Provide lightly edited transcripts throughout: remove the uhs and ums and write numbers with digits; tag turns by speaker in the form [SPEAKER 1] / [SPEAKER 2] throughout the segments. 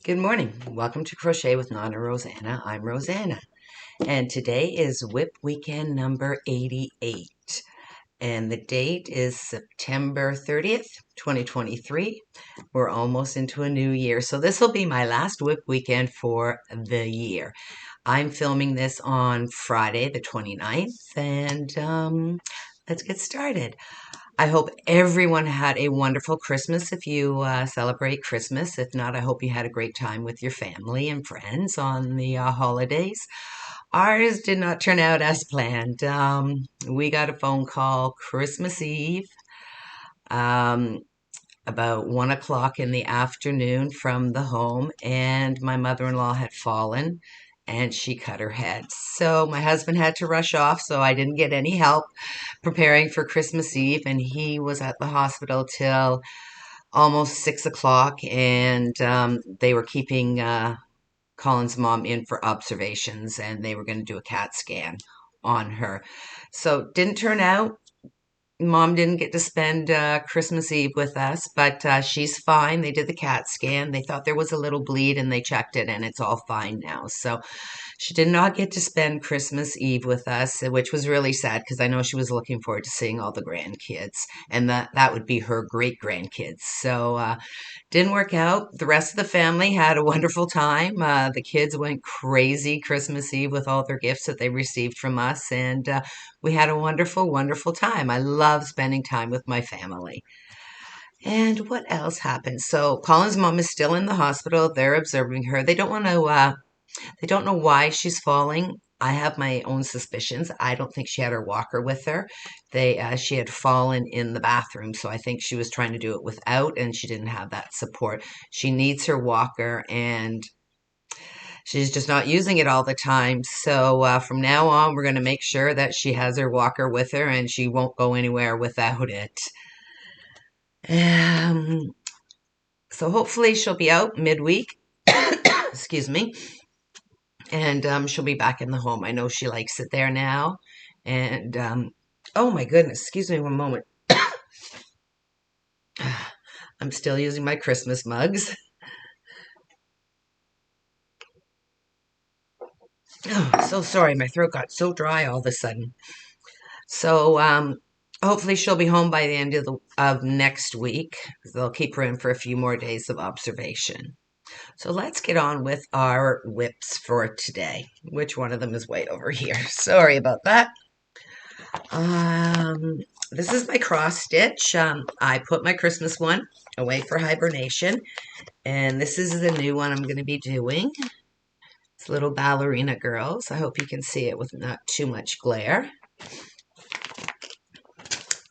[SPEAKER 1] Good morning. Welcome to Crochet with Nonna Rosanna. I'm Rosanna, and today is WIP weekend number 88, and the date is September 30th, 2023. We're almost into a new year, so this will be my last WIP weekend for the year. I'm filming this on Friday, the 29th, and let's get started. I hope everyone had a wonderful Christmas if you celebrate Christmas. If not, I hope you had a great time with your family and friends on the holidays. Ours did not turn out as planned. We got a phone call Christmas Eve, um, about 1 o'clock in the afternoon from the home, and my mother-in-law had fallen and she cut her head. So my husband had to rush off, so I didn't get any help preparing for Christmas Eve, and he was at the hospital till almost 6 o'clock, and they were keeping Colin's mom in for observations, and they were going to do a CAT scan on her. So didn't turn out. Mom didn't get to spend Christmas Eve with us, but she's fine. They did the CAT scan. They thought there was a little bleed, and they checked it, and it's all fine now. So she did not get to spend Christmas Eve with us, which was really sad because I know she was looking forward to seeing all the grandkids, and that would be her great grandkids. So didn't work out. The rest of the family had a wonderful time. The kids went crazy Christmas Eve with all their gifts that they received from us, and we had a wonderful, wonderful time. I love spending time with my family. And what else happened? So Colin's mom is still in the hospital. They're observing her. They don't know why she's falling. I have my own suspicions. I don't think she had her walker with her. She had fallen in the bathroom, so I think she was trying to do it without, and she didn't have that support. She needs her walker, and she's just not using it all the time. So from now on, we're going to make sure that she has her walker with her, and she won't go anywhere without it. Um, so hopefully she'll be out midweek. Excuse me. And she'll be back in the home. I know she likes it there now. And oh my goodness, excuse me one moment. I'm still using my Christmas mugs. Oh, so sorry, my throat got so dry all of a sudden. So hopefully she'll be home by the end of next week. They'll keep her in for a few more days of observation. So let's get on with our WIPs for today. Which one of them is way over here? Sorry about that. Um, this is my cross stitch. I put my Christmas one away for hibernation, and this is the new one I'm going to be doing. It's Little Ballerina Girls. I hope you can see it with not too much glare.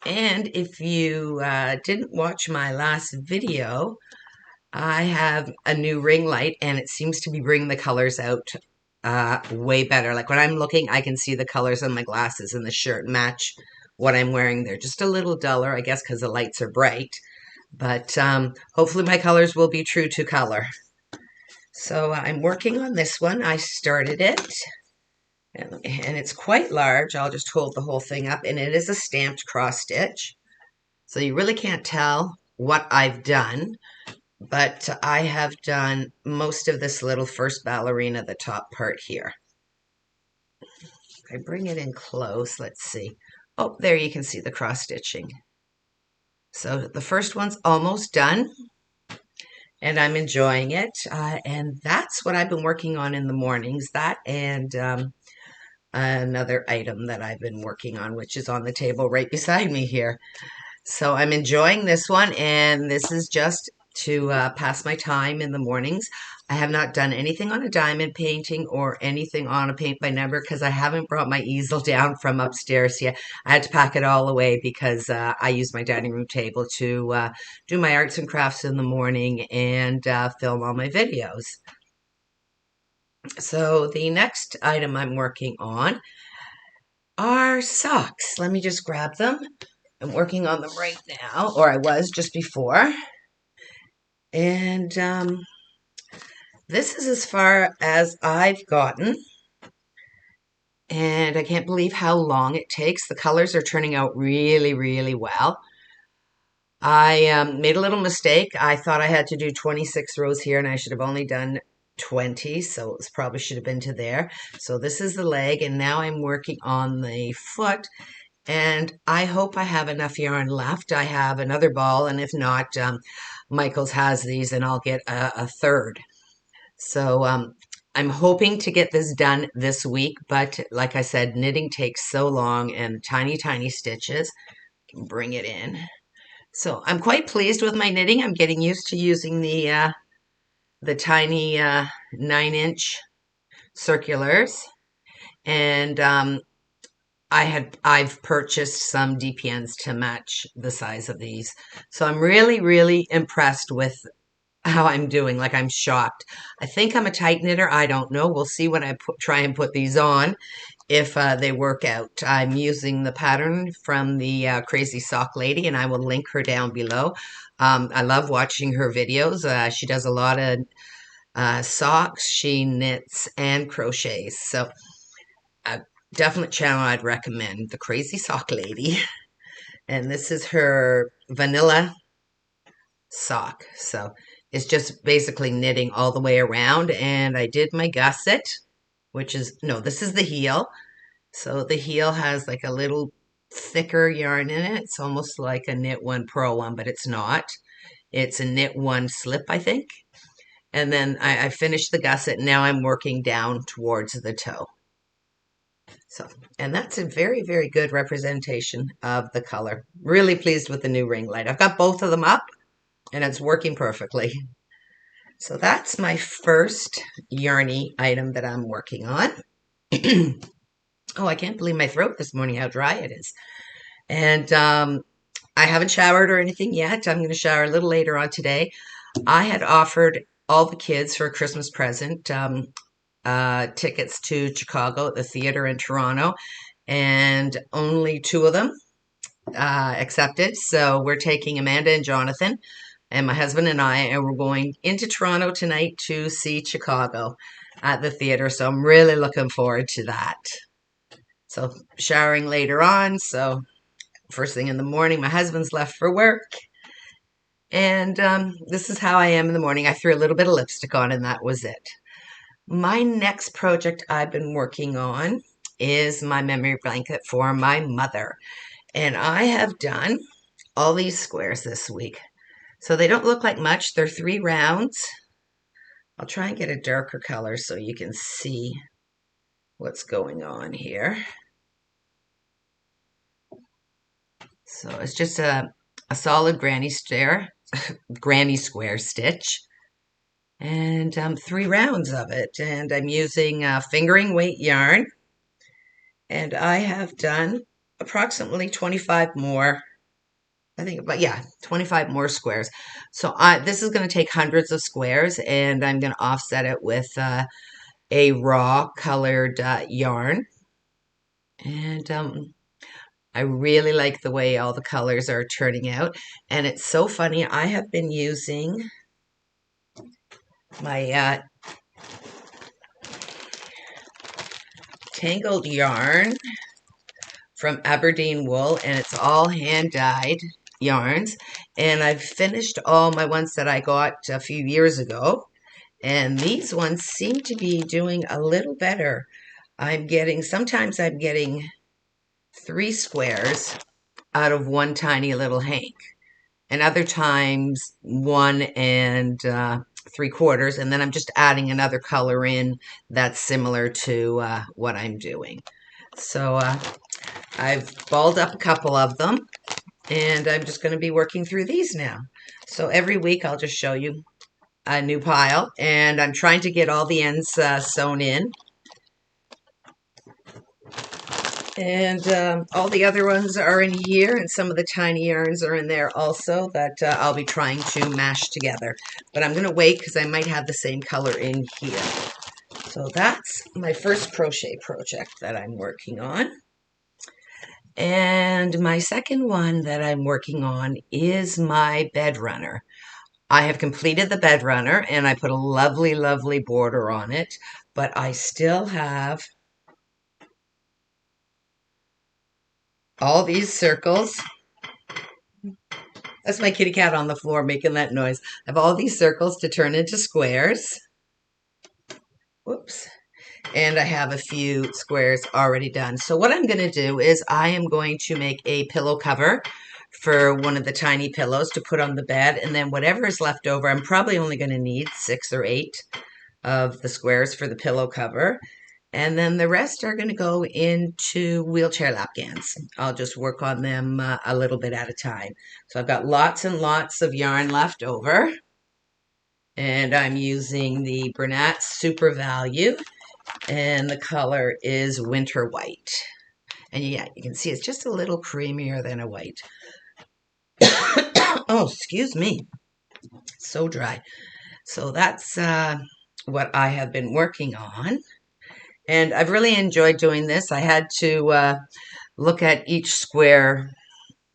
[SPEAKER 1] And if you didn't watch my last video, I have a new ring light, and it seems to be bringing the colors out way better. Like when I'm looking, I can see the colors on my glasses and the shirt match what I'm wearing. They're just a little duller, I guess, because the lights are bright. But hopefully my colors will be true to color. So I'm working on this one. I started it, and it's quite large. I'll just hold the whole thing up, and it is a stamped cross stitch. So you really can't tell what I've done, but I have done most of this little first ballerina, the top part here. I bring it in close, let's see. Oh, there you can see the cross stitching. So the first one's almost done, and I'm enjoying it. And that's what I've been working on in the mornings, that and another item that I've been working on, which is on the table right beside me here. So I'm enjoying this one, and this is just to pass my time in the mornings. I have not done anything on a diamond painting or anything on a paint by number because I haven't brought my easel down from upstairs yet. I had to pack it all away because I use my dining room table to do my arts and crafts in the morning and film all my videos. So the next item I'm working on are socks. Let me just grab them. I'm working on them right now, or I was just before. And this is as far as I've gotten. And I can't believe how long it takes. The colors are turning out really, really well. I made a little mistake. I thought I had to do 26 rows here and I should have only done 20, so it probably should have been to there. So this is the leg, and now I'm working on the foot, and I hope I have enough yarn left. I have another ball, and if not, Michael's has these and I'll get a third. So I'm hoping to get this done this week, but like I said, knitting takes so long and tiny, tiny stitches. Bring it in. So I'm quite pleased with my knitting. I'm getting used to using the tiny 9-inch circulars, and I've purchased some DPNs to match the size of these. So I'm really, really impressed with how I'm doing. Like, I'm shocked. I think I'm a tight knitter. I don't know. We'll see when I try and put these on, if they work out. I'm using the pattern from the Crazy Sock Lady, and I will link her down below. I love watching her videos. She does a lot of socks. She knits and crochets. So a definite channel I'd recommend, the Crazy Sock Lady. And this is her vanilla sock. So it's just basically knitting all the way around. And I did my gusset, which is, no, this is the heel. So the heel has like a little thicker yarn in it. It's almost like a knit one, purl one, but it's not. It's a knit one slip, I think. And then I finished the gusset. Now I'm working down towards the toe. So, and that's a very, very good representation of the color. Really pleased with the new ring light. I've got both of them up and it's working perfectly. So that's my first yarny item that I'm working on. Oh, I can't believe my throat this morning, how dry it is. And I haven't showered or anything yet. I'm going to shower a little later on today. I had offered all the kids for a Christmas present tickets to Chicago at the theater in Toronto, and only 2 of them accepted. So we're taking Amanda and Jonathan and my husband and I, and we're going into Toronto tonight to see Chicago at the theater. So I'm really looking forward to that. So showering later on. So first thing in the morning, my husband's left for work. And this is how I am in the morning. I threw a little bit of lipstick on and that was it. My next project I've been working on is my memory blanket for my mother. And I have done all these squares this week. So they don't look like much. They're 3 rounds. I'll try and get a darker color so you can see what's going on here. So it's just a solid granny square stitch. And 3 rounds of it. And I'm using fingering weight yarn. And I have done approximately 25 more. I think, but yeah, 25 more squares. So this is going to take hundreds of squares, and I'm going to offset it with a raw colored yarn. And I really like the way all the colors are turning out. And it's so funny. I have been using my tangled yarn from Aberdeen Wool, and it's all hand-dyed yarns. And I've finished all my ones that I got a few years ago. And these ones seem to be doing a little better. Sometimes I'm getting 3 squares out of one tiny little hank. And other times 1 and 3/4. And then I'm just adding another color in that's similar to what I'm doing. So I've balled up a couple of them, and I'm just going to be working through these now. So every week I'll just show you a new pile, and I'm trying to get all the ends sewn in. And all the other ones are in here, and some of the tiny yarns are in there also that I'll be trying to mash together. But I'm going to wait because I might have the same color in here. So that's my first crochet project that I'm working on. And my second one that I'm working on is my bed runner. I have completed the bed runner and I put a lovely, lovely border on it, but I still have all these circles That's my kitty cat on the floor making that noise. I have all these circles to turn into squares. Whoops. And I have a few squares already done. So what I'm going to do is I am going to make a pillow cover for one of the tiny pillows to put on the bed. And then whatever is left over, I'm probably only going to need 6 or 8 of the squares for the pillow cover. And then the rest are going to go into wheelchair lapgans. I'll just work on them a little bit at a time. So I've got lots and lots of yarn left over. And I'm using the Bernat Super Value. And the color is Winter White. And yeah, you can see it's just a little creamier than a white. Oh, excuse me. So dry. So that's what I have been working on. And I've really enjoyed doing this. I had to look at each square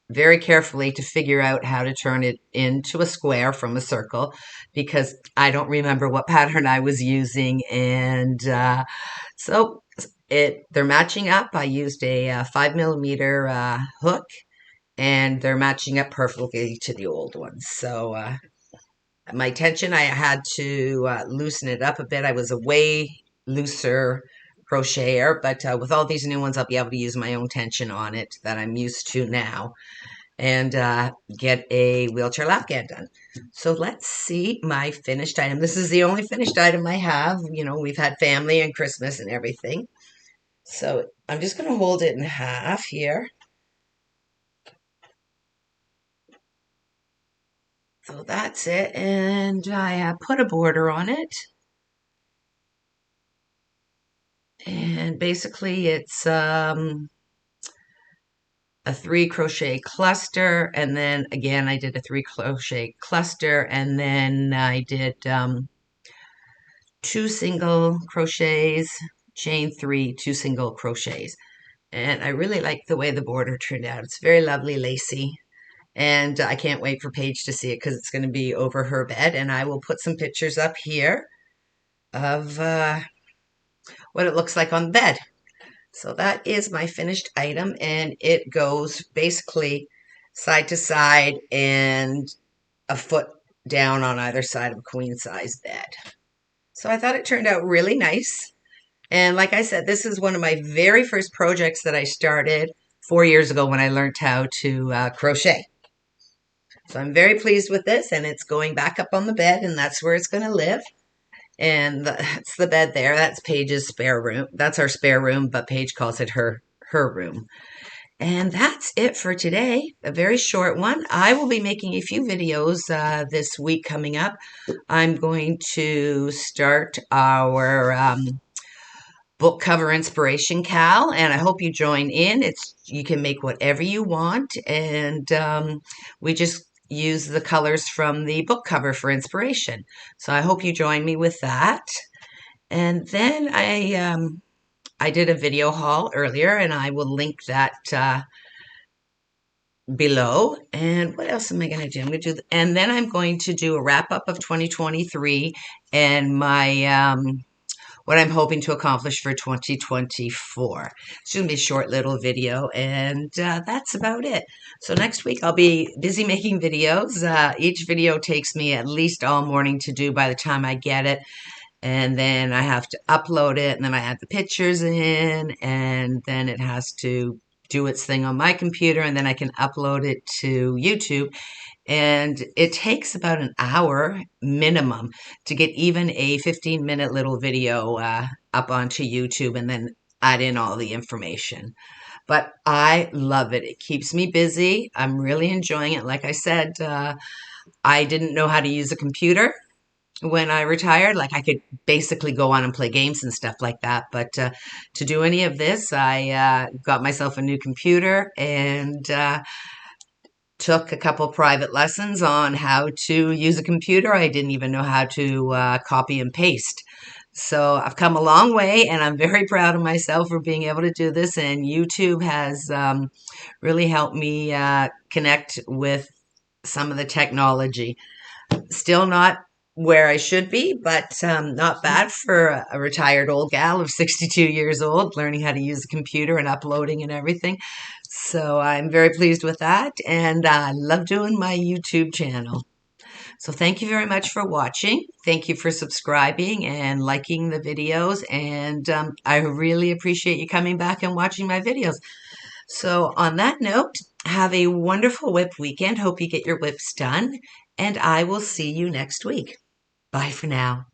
[SPEAKER 1] very carefully to figure out how to turn it into a square from a circle because I don't remember what pattern I was using. And so they're matching up. I used a 5mm hook and they're matching up perfectly to the old ones. So my tension, I had to loosen it up a bit. I was a way looser crocheter, but with all these new ones, I'll be able to use my own tension on it that I'm used to now and get a wheelchair lapgan done. So let's see my finished item. This is the only finished item I have. You know, we've had family and Christmas and everything. So I'm just going to hold it in half here. So that's it, and I put a border on it. And basically it's a 3 crochet cluster, and then again I did a 3 crochet cluster, and then I did 2 single crochets, chain 3, 2 single crochets. And I really like the way the border turned out. It's very lovely, lacy. And I can't wait for Paige to see it because it's going to be over her bed. And I will put some pictures up here of what it looks like on the bed. So that is my finished item. And it goes basically side to side and a foot down on either side of a queen size bed. So I thought it turned out really nice. And like I said, this is one of my very first projects that I started 4 years ago when I learned how to crochet. So I'm very pleased with this, and it's going back up on the bed, and that's where it's going to live. And that's the bed there. That's Paige's spare room. That's our spare room, but Paige calls it her room. And that's it for today. A very short one. I will be making a few videos this week coming up. I'm going to start our book cover inspiration cal, and I hope you join in. You can make whatever you want, and we just use the colors from the book cover for inspiration. So I hope you join me with that. And then I did a video haul earlier, and I will link that below. And what else am I going to do? I'm going to do, and then I'm going to do a wrap up of 2023 and my what I'm hoping to accomplish for 2024. It's going to be a short little video, and that's about it. So next week I'll be busy making videos. Each video takes me at least all morning to do by the time I get it, and then I have to upload it, and then I add the pictures in, and then it has to do its thing on my computer, and then I can upload it to YouTube. And it takes about an hour minimum to get even a 15-minute little video up onto YouTube and then add in all the information. But I love it. It keeps me busy. I'm really enjoying it. Like I said, I didn't know how to use a computer when I retired. Like I could basically go on and play games and stuff like that. But to do any of this, I got myself a new computer and took a couple private lessons on how to use a computer. I didn't even know how to copy and paste. So I've come a long way, and I'm very proud of myself for being able to do this. And YouTube has really helped me connect with some of the technology. Still not where I should be, but not bad for a retired old gal of 62 years old, learning how to use a computer and uploading and everything. So I'm very pleased with that, and I love doing my YouTube channel. So thank you very much for watching. Thank you for subscribing and liking the videos, and I really appreciate you coming back and watching my videos. So on that note, have a wonderful WIP weekend. Hope you get your WIPs done, and I will see you next week. Bye for now.